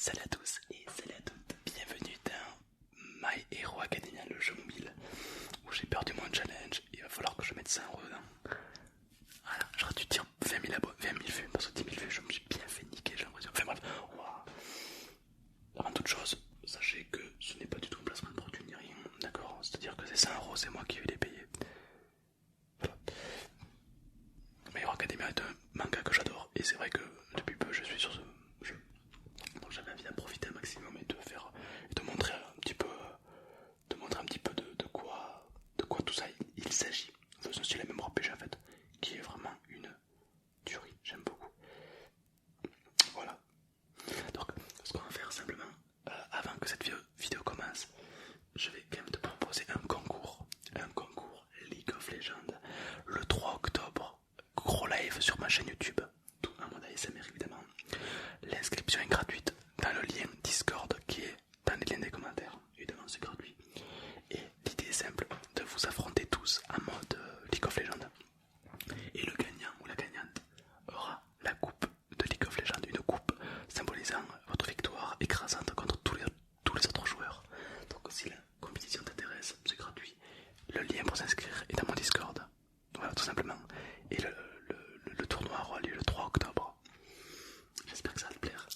Salut à tous et salut à toutes, bienvenue dans My Hero Academia, le jeu mobile où j'ai perdu mon challenge. Il va falloir que je mette ça en redans. Voilà, j'aurais dû dire 20 000 abonnés, 20 000 vues, parce que 10 000 vues, je me suis bien fait niquer, j'ai l'impression. Enfin bref, on va... Avant toute chose, sachez que ce n'est pas du tout un placement de produit ni rien, d'accord? C'est-à-dire que c'est 100 €, c'est moi qui vais les payer. Voilà. My Hero Academia est un manga que j'adore et c'est vrai que depuis peu je suis sur ce jeu. Donc j'avais envie d'en profiter un maximum et de faire et de montrer un petit peu de quoi tout ça il s'agit. C'est aussi la mémoire RPG en fait, qui est vraiment une tuerie, j'aime beaucoup. Voilà. Donc ce qu'on va faire simplement, avant que cette vidéo commence, je vais quand même te proposer un concours League of Legends, le 3 octobre, gros live sur ma chaîne YouTube, tout en mode ASMR évidemment. L'inscription est gratuite dans le lien Discord qui est dans les liens des commentaires, évidemment c'est gratuit. Et l'idée est simple, de vous affronter tous en mode League of Legends. Et le gagnant ou la gagnante aura la coupe de League of Legends, une coupe symbolisant votre victoire écrasante contre tous les autres joueurs. Donc si la compétition t'intéresse, c'est gratuit. Le lien pour s'inscrire est dans mon Discord. Voilà, tout simplement. Et le tournoi aura lieu le 3 octobre. J'espère que ça va te plaire.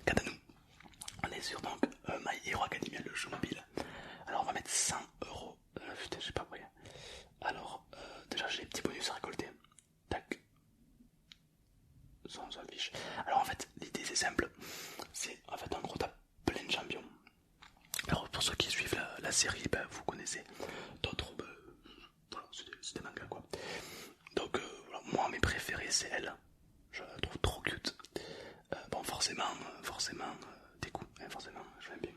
Quant à nous, on est sur donc My Hero Academia, le jeu mobile. Alors on va mettre 100 €. Putain, je sais pas pourquoi. Alors, déjà j'ai les petits bonus à récolter. Tac. Sans fiche. Alors en fait, l'idée c'est simple. C'est en fait en gros t'as plein de champions. Alors pour ceux qui suivent la série, ben, vous connaissez. D'autres, ben, voilà, c'est des mangas quoi. Donc voilà, moi mes préférés c'est elle. Je la trouve trop cute. Bon forcément, Deku, hein, forcément, je l'aime bien.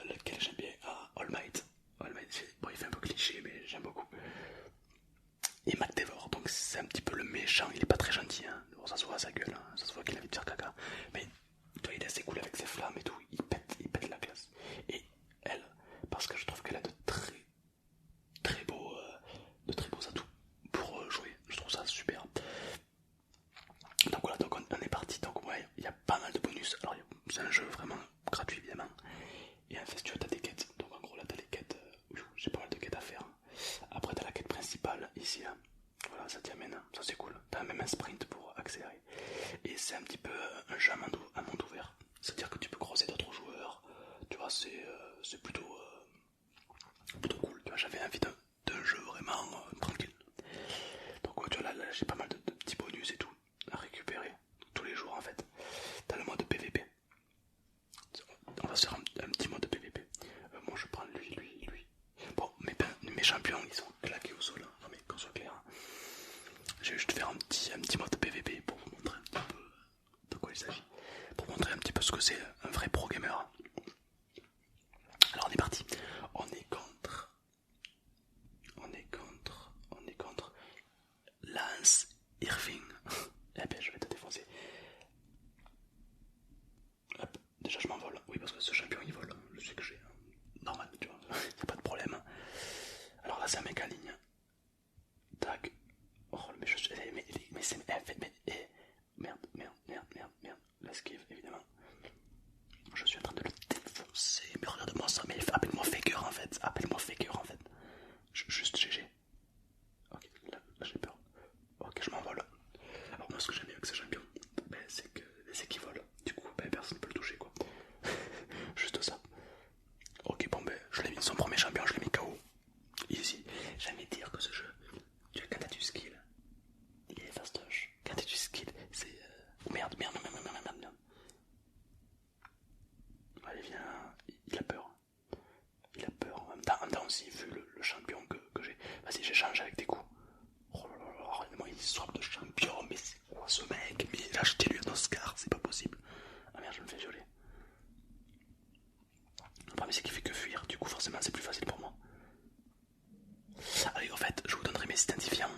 Lequel j'aime bien? All Might. All Might, bon il fait un peu cliché mais j'aime beaucoup. Et McDevor, donc c'est un petit peu le méchant, il est pas très gentil, hein. Bon, ça se voit à sa gueule, hein. Ça se voit qu'il a envie de faire caca. Mais toi il est assez cool avec ses flammes et tout, il pète la classe. Et elle, parce que je trouve qu'elle a de très beaux atouts pour jouer, je trouve ça super. Donc voilà, donc on est parti, donc ouais, il y a pas mal de bonus. Alors c'est un jeu vraiment gratuit évidemment. Et en fait, si tu veux, t'as des quêtes. Donc en gros là t'as les quêtes, j'ai pas mal de quêtes à faire. Après t'as la quête principale ici là. Voilà, ça t'y amène, ça c'est cool. T'as même un sprint pour accélérer. Et c'est un petit peu un jeu à monde ouvert. C'est-à-dire que tu peux croiser d'autres joueurs. Tu vois, c'est plutôt cool. Tu vois, j'avais envie d'un jeu vraiment tranquille. Donc ouais, tu vois, là j'ai pas mal de petits bonus et tout à récupérer tous les jours en fait. T'as le mode PVP. On va se faire un petit mode PVP. Moi je prends lui. Bon, mes champions ils sont claqués au sol, hein. Non mais qu'on soit clair. Je vais juste faire un petit mode PVP pour vous montrer un petit peu de quoi il s'agit. Pour montrer un petit peu ce que c'est un vrai pro gamer. Alors on est parti. On est contre. Lance Irving. Eh ben je vais te défoncer. Hop, déjà je m'envole. Oui parce que ce champion il vole. Je sais que j'ai. Normal, tu vois. Y'a pas de problème. Alors là c'est un mec en ligne. Tac. Oh mais je suis. Mais c'est. Merde. L'esquive évidemment. Je suis en train de le défoncer. Mais regarde-moi ça. Mais appelle-moi Faker en fait. Juste GG. Ok, là j'ai peur. Ok, je m'envole. Alors moi ce que j'aime bien avec ce champion, ben, c'est qu'il vole. Du coup, ben, personne ne peut le toucher quoi. Juste ça. Ok, bon ben, je l'ai mis son premier champion, je l'ai mis KO. Easy. J'aime dire que ce jeu, tu vois, quand t'as du skill, il est fastoche. Quand t'as du skill, c'est... Oh merde. Allez, viens. Il a peur. En même temps aussi, vu le champion que j'ai. Vas-y, j'échange avec des coups. Oh là là, moi il sort de champion, mais c'est quoi ce mec? Mais il a acheté lui un Oscar, c'est pas possible. Ah merde, je me fais violer. Le problème c'est qu'il fait que fuir, du coup forcément c'est plus facile pour moi. Allez, en fait, je vous donnerai mes identifiants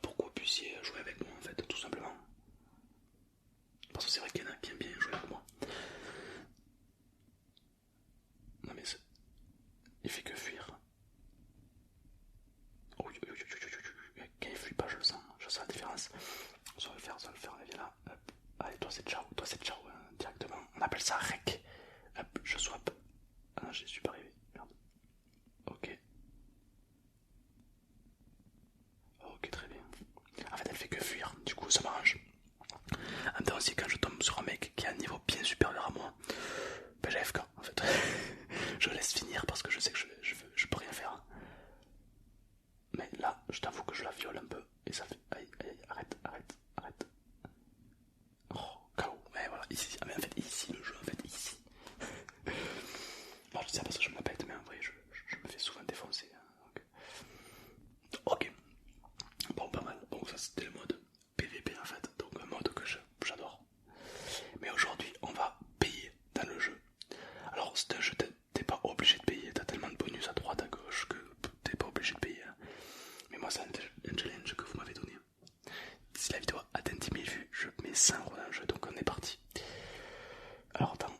pour que vous puissiez jouer avec moi en fait, tout simplement. Parce que c'est vrai qu'il y en a qui aiment bien jouer avec moi. Non mais il fait que fuir. Oh ça, rec. Hop, je swap. Ah non, j'y suis pas arrivé. Merde. Ok. Ok, très bien. En fait, elle fait que fuir, du coup, ça m'arrange. En même temps aussi, quand je tombe sur un mec qui a un niveau bien supérieur à moi, ben j'ai FK en fait. Je laisse finir parce que je sais que je peux rien faire. Mais là, je t'avoue que je la viole un peu. Et ça fait. Aïe, aïe, arrête, arrête, arrête. Oh, KO. Mais voilà, ici. Ah, mais en fait, ici, le jeu, en fait, ici. Là, je sais parce que je me pète, mais en vrai, je me fais souvent défoncer. Hein, ok. Bon, pas mal. Bon, ça c'était le mode PVP en fait. Donc, un mode que j'adore. Mais aujourd'hui, on va payer dans le jeu. Alors, c'est un jeu, t'es pas obligé de payer. T'as tellement de bonus à droite, à gauche que t'es pas obligé de payer. Hein. Mais moi, c'est un challenge que vous m'avez donné. Si la vidéo atteint 10 000 vues, je mets 100 euros dans le jeu, donc on est parti. Alors attends,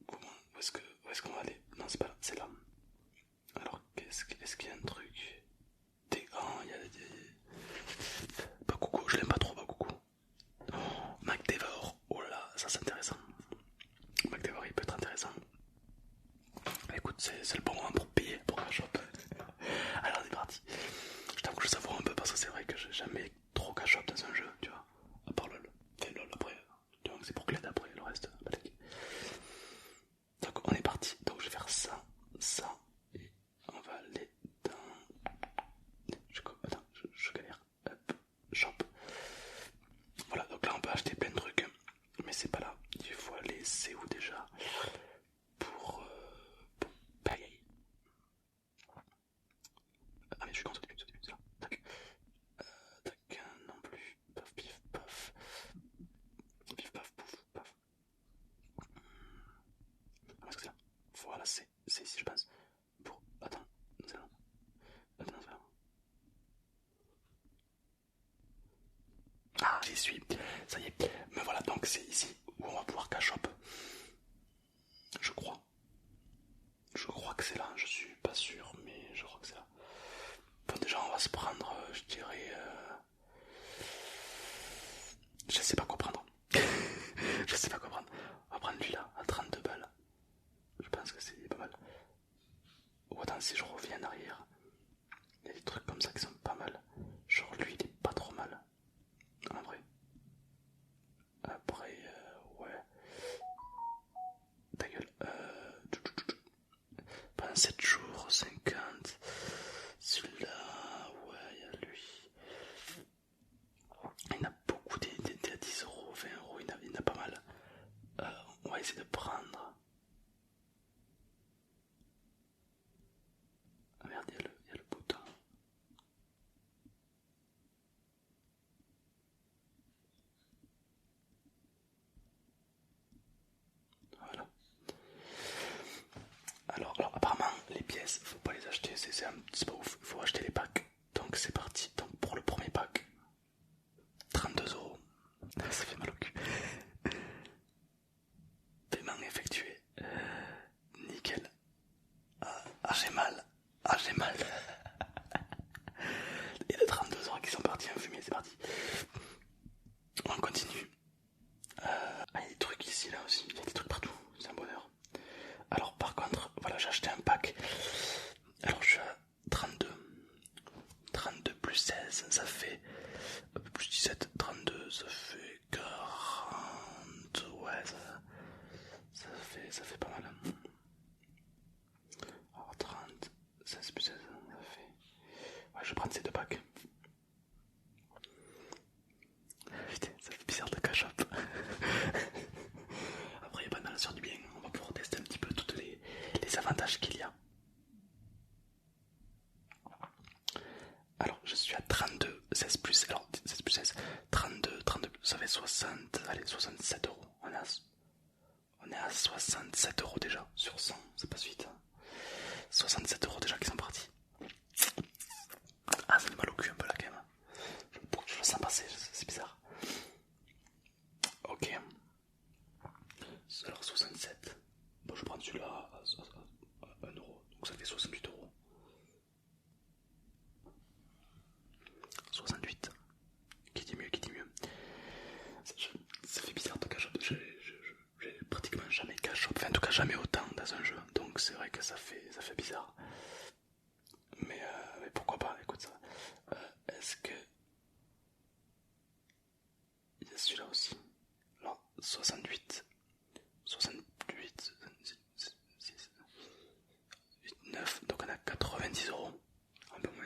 comment, où est-ce qu'on va aller? Non, c'est pas là, c'est là. Alors, est-ce qu'il y a un truc? Il y a des... Bakugou, je l'aime pas trop, Bakugou. Oh, MacDevor, oh là, ça c'est intéressant. MacDevor, il peut être intéressant. Écoute, c'est le bon moment pour payer, pour un shop. Alors, on est parti. Je t'avoue que je savoure un peu parce que c'est vrai que j'ai jamais trop cash up dans un jeu, tu vois. À part LOL. Et LOL après, tu vois, c'est pour Gled après, le reste. Balèque. Donc on est parti. Donc je vais faire ça, ça, et on va aller dans. Attends, je galère. Hop, shop. Voilà, donc là on peut acheter plein de trucs. Mais c'est pas là. Il faut aller, c'est où déjà pour payer. Ah mais je suis content au début, c'est là. Tac. Tac, non plus. Paf, pif, paf. Pif, paf, pouf, paf. Ah, est-ce que c'est là? Voilà, c'est ici, je pense. Pour. Attends, c'est là. Attends, c'est là. Ah, j'y suis. Ça y est. Mais voilà, donc c'est ici où on va pouvoir cash up. Je crois. Je crois que c'est là. Je suis pas sûr, mais je crois que c'est là. Bon, déjà, on va se prendre, je dirais. Je sais pas quoi prendre. Je sais pas quoi prendre. On va prendre lui là, à 32 balles. Je pense que c'est pas mal. Ou attends, si je reviens en arrière, il y a des trucs comme ça qui sont pas mal. Genre lui, il est pas trop mal. En vrai. Après, ouais. Ta gueule. Pendant 7 jours, 50. Celui-là, ouais, il y a lui. Il y en a beaucoup, des à 10 euros, 20 euros, il y en a pas mal. On va essayer de prendre. Ah merde, il y a le bouton. Voilà. Alors, apparemment, les pièces, faut pas les acheter, c'est pas ouf. Faut acheter les packs. Donc c'est parti. Donc pour le premier pack, 32 euros. Ça fait mal au cul. Paiement effectué. Nickel. Ah, j'ai mal. Ah, j'ai mal. Et les 32 euros qui sont partis en fumée, c'est parti. On continue. Ah, il y a des trucs ici, là aussi. Il y a des trucs partout. C'est un bonheur. Alors, par contre, voilà, j'ai acheté un pack. Alors, je suis à 32. 32 plus 16, ça fait plus 17, 32, ça fait 40. Ouais, ça fait pas mal. Alors 30, 16 plus 16, ça fait. Ouais, je vais prendre ces deux packs. Putain, ça fait bizarre de cash up. Après, il n'y a pas de mal sur du bien. On va pouvoir tester un petit peu tous les avantages qu'il y a. Alors, je suis à 32, 16 plus, alors 16 plus 16, 32, 32, ça fait 60, allez, 67 euros. On est à 67 euros déjà, sur 100, c'est pas suite. 67 euros déjà qui sont partis. Ah, ça fait mal au cul un peu là quand même. Je le sens passer, c'est bizarre. Ok. Alors 67. Bon, je vais prendre celui-là à 1 euro, donc ça fait 68 euros. 68. Qui dit mieux, qui dit mieux. jamais autant dans un jeu, donc c'est vrai que ça fait bizarre. Mais pourquoi pas, écoute ça. Est-ce que... Il y a celui-là aussi. Alors, 68, 68, 66, 9, donc on a 90€. Un peu moins.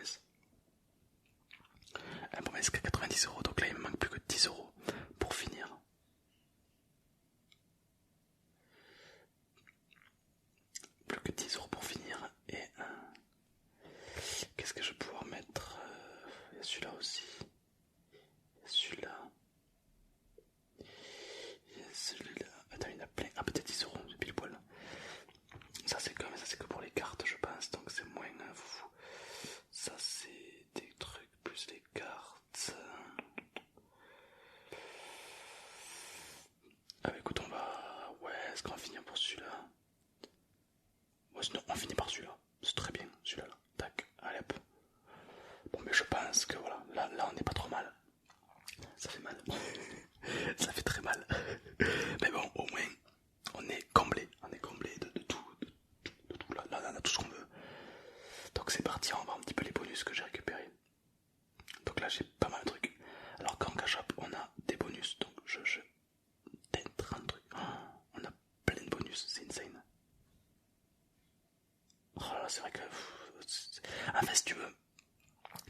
Un peu moins que 90€, donc là il me manque plus que 10€ pour finir. Plus que 10€ pour finir. Et qu'est-ce que je vais pouvoir mettre? Il y a celui-là aussi. Il y a celui-là. Il y a celui-là. Attends, il y en a plein. Ah, peut-être 10€, c'est pile poil. Ça c'est que pour les cartes, je pense, donc c'est moins fou. Ça c'est des trucs plus les cartes. Ah bah écoute, on va... Ouais, est-ce qu'on va finir pour celui-là? Ouais, sinon on finit par celui-là. C'est très bien, celui-là. Là. Tac, allez hop. Bon, mais je pense que voilà, là on n'est pas trop mal. Ça fait mal. Ça fait très mal. Mais bon, au moins, on est comblé. On est comblé de tout. De tout. Là, on a tout ce qu'on veut. Donc c'est parti, on va voir un petit peu les bonus que j'ai récupérés. Donc là, j'ai pas mal de trucs. Alors qu'en cash-up, on a des bonus. Donc je peut-être 30 trucs. Oh, on a plein de bonus, c'est insane. Oh là là, c'est vrai que... En fait, si tu veux,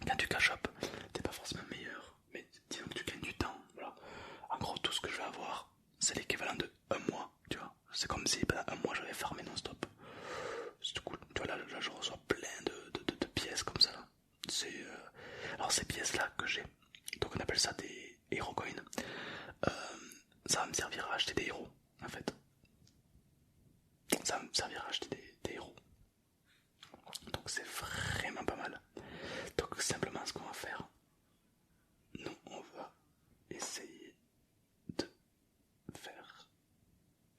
quand tu cash-up, t'es pas forcément meilleur. Mais disons que tu gagnes du temps. Voilà. En gros, tout ce que je vais avoir, c'est l'équivalent de un mois. Tu vois, c'est comme si pendant un mois, j'avais farmé non-stop. C'est cool. Tu vois, là je reçois plein de pièces comme ça. Là. Alors, ces pièces-là que j'ai, donc on appelle ça des hero coins. Ça va me servir à acheter des héros, en fait. Ça va me servir à acheter des héros. Donc c'est vraiment pas mal. Donc simplement ce qu'on va faire, nous on va essayer de faire...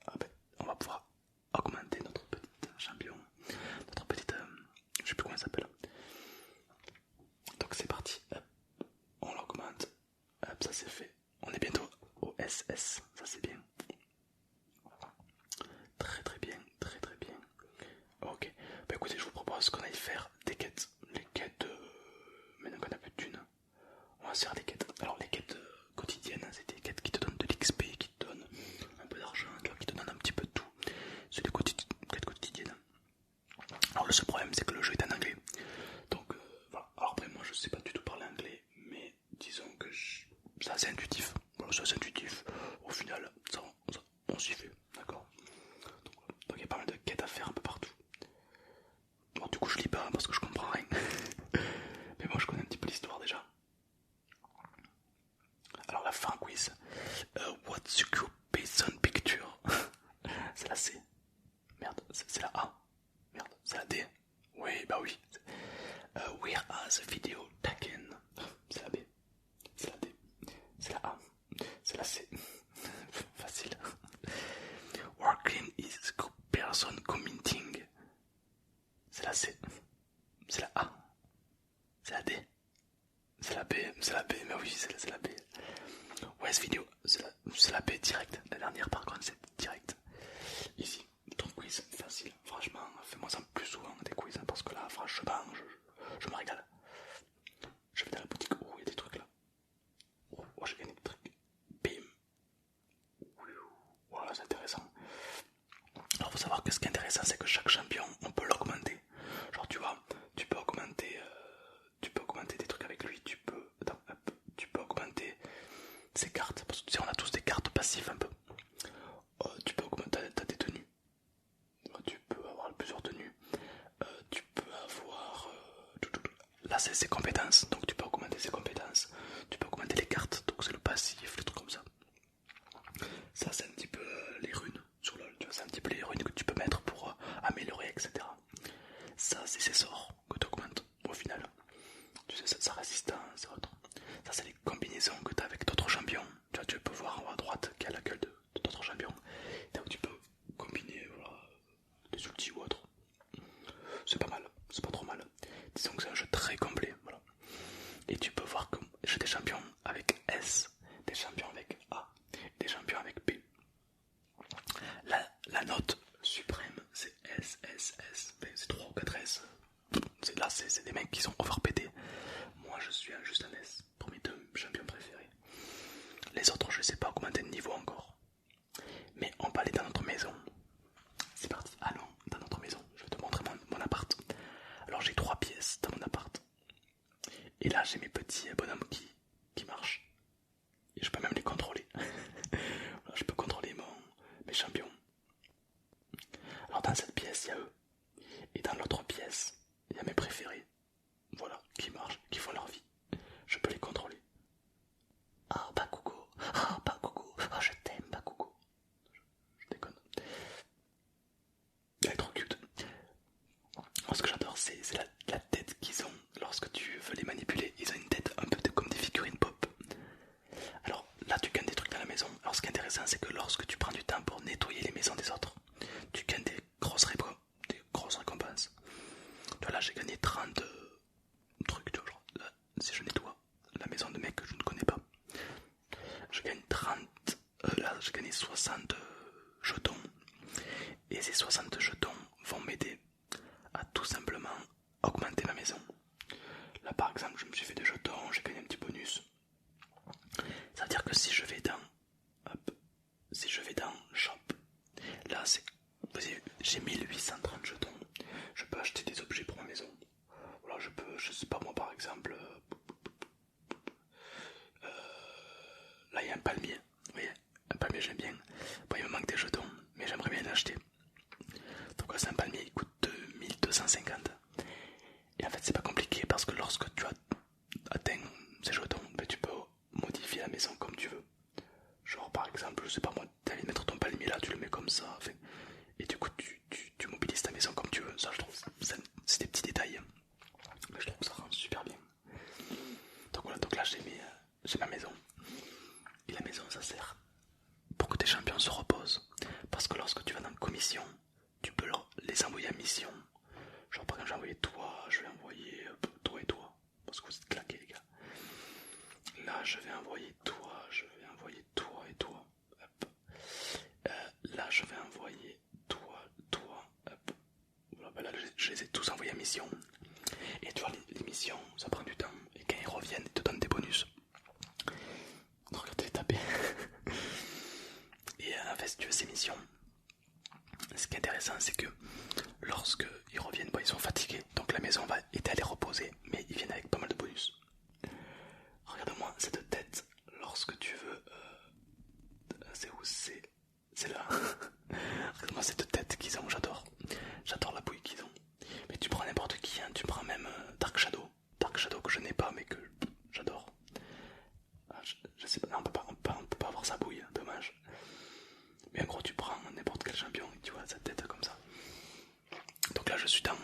Ah ben, on va pouvoir augmenter notre petite champion, notre petite... je sais plus comment elle s'appelle. Donc c'est parti, hop, on l'augmente, hop, ça c'est fait. On est bientôt au SS, ça c'est bien. Très très bien, très très bien. Ok, bah écoutez, je vous propose qu'on aille faire des quêtes. Les quêtes, maintenant qu'on a plus de thunes, on va se faire des quêtes. Alors les quêtes quotidiennes, c'est des quêtes qui te donnent de l'XP, qui te donnent un peu d'argent, qui te donnent un petit peu de tout. C'est des quêtes quotidiennes. Alors le seul problème, c'est que le jeu est en anglais. Donc voilà. Alors après, moi je sais pas du tout parler anglais, mais disons que c'est assez intuitif. Voilà, c'est assez intuitif. Au final, on s'y fait, d'accord. Donc il y a pas mal de quêtes à faire un peu partout. Bon, du coup, je lis pas parce que je comprends rien. Mais moi, je connais un petit peu l'histoire déjà. Alors, la fin quiz. What's your occupation picture? C'est la C. Merde, c'est la A. Merde, c'est la D. Oui, bah oui. Where are the video taken? C'est la B. C'est la D. C'est la A. C'est la C. Facile. Working is person commenting. C'est la C. C'est la A. C'est la D. C'est la B. C'est la B. Mais oui, c'est la B. West Video. C'est la B direct. La dernière par contre c'est direct. Ici. Ton quiz facile. Franchement, fais-moi ça plus souvent des quiz. Parce que là, franchement, je me régale. Je vais dans la boutique. Oh, il y a des trucs là. Oh, j'ai gagné des trucs. Bim. Voilà, c'est intéressant. Alors, faut savoir que ce qui est intéressant, c'est que chaque champion, on peut l'augmenter. Genre, tu vois, tu peux augmenter des trucs avec lui. Tu peux augmenter ses cartes. Parce que tu sais, on a tous des cartes passives un peu. Tu peux augmenter, t'as des tenues. Tu peux avoir plusieurs tenues. Tu peux avoir... Là, c'est ses compétences. Donc, tu peux augmenter ses compétences. Tu peux augmenter les cartes. Donc, c'est le passif, les trucs comme ça. Ça, c'est un petit peu les runes sur LoL. Tu vois, c'est un petit peu les runes que tu peux mettre pour améliorer, etc. Ça, c'est ses sorts que tu augmentes au final. Tu sais, sa résistance et autres. Ça, c'est les combinaisons que tu as avec d'autres champions. Tu vois, tu peux voir en haut à droite qu'il y a la gueule de d'autres champions. Et là où tu peux combiner voilà, des ultis ou autres. C'est pas mal, c'est pas trop mal. Disons que c'est un jeu très complet. Voilà. Et tu peux voir que j'ai des champions avec S, des champions je peux même les contrôler. Voilà, je peux contrôler mes champions. Alors dans cette pièce, il y a eux. Et dans l'autre pièce, il y a mes préférés. Voilà, qui marchent, qui font leur vie. Je peux les contrôler. Ah, Bakugo. Ah, Bakugo. Ah, je t'aime, Bakugo. Je déconne. Elle est trop cute. Moi, ce que j'adore, c'est la tête qu'ils ont lorsque tu veux les manipuler. Ils ont une tête un peu comme des figurines pop. Alors là, tu gagnes des trucs dans la maison. Alors, ce qui est intéressant, c'est que lorsque tu prends du temps pour nettoyer les maisons des autres, tu gagnes des grosses récompenses. Tu vois, là, j'ai gagné 30 trucs. Tu vois, genre, là, si je nettoie la maison de mec que je ne connais pas, je gagne 30. Là, j'ai gagné 60 jetons. Et ces 60 jetons vont m'aider à tout simplement augmenter ma maison. Là par exemple je me suis fait des jetons, j'ai gagné un petit bonus. Ça veut dire que si je vais dans shop, là c'est, j'ai 1830 jetons, je peux acheter des objets pour ma maison. Voilà, je sais pas moi par exemple, là il y a un palmier, vous voyez, un palmier j'aime bien. Bon, il me manque des jetons, mais j'aimerais bien l'acheter. Donc là c'est un palmier, il coûte 1250. Et en fait c'est pas compliqué parce que lorsque tu as atteint ces jetons, ben, tu peux modifier la maison comme tu veux. Genre par exemple, je sais pas moi, t'as envie de mettre ton palmier là, tu le mets comme ça, enfin, et du coup tu mobilises ta maison comme tu veux. Ça je trouve, c'est des petits détails, mais je trouve que ça rend super bien. Donc voilà, donc là j'ai ma maison. Et la maison ça sert pour que tes champions se reposent. Parce que lorsque tu vas dans une commission, tu peux les envoyer à mission. Genre par exemple j'ai envoyé toi, je vais envoyer toi et toi. Parce que vous êtes claqués les gars. Là je vais envoyer toi, je vais envoyer toi et toi. Hop. Là je vais envoyer toi, hop. Voilà, ben là je les ai tous envoyés à mission. Et tu vois les missions ça prend du temps. Et quand ils reviennent ils te donnent des bonus. Regarde les taper. Et en fait si tu veux ces missions, ce qui est intéressant c'est que lorsque ils reviennent, ils sont fatigués. Donc la maison va aider à les reposer. Mais ils viennent avec pas mal de bonus. Regarde-moi cette tête lorsque tu veux. C'est où c'est là. Regarde-moi cette tête qu'ils ont, j'adore. J'adore la bouille qu'ils ont. Mais tu prends n'importe qui, hein. Tu prends même Dark Shadow. Dark Shadow que je n'ai pas mais que j'adore. Ah, je sais pas, non, on peut pas avoir sa bouille, hein, dommage. Mais en gros tu prends n'importe quel champion et tu vois sa tête comme ça. Donc là je suis dans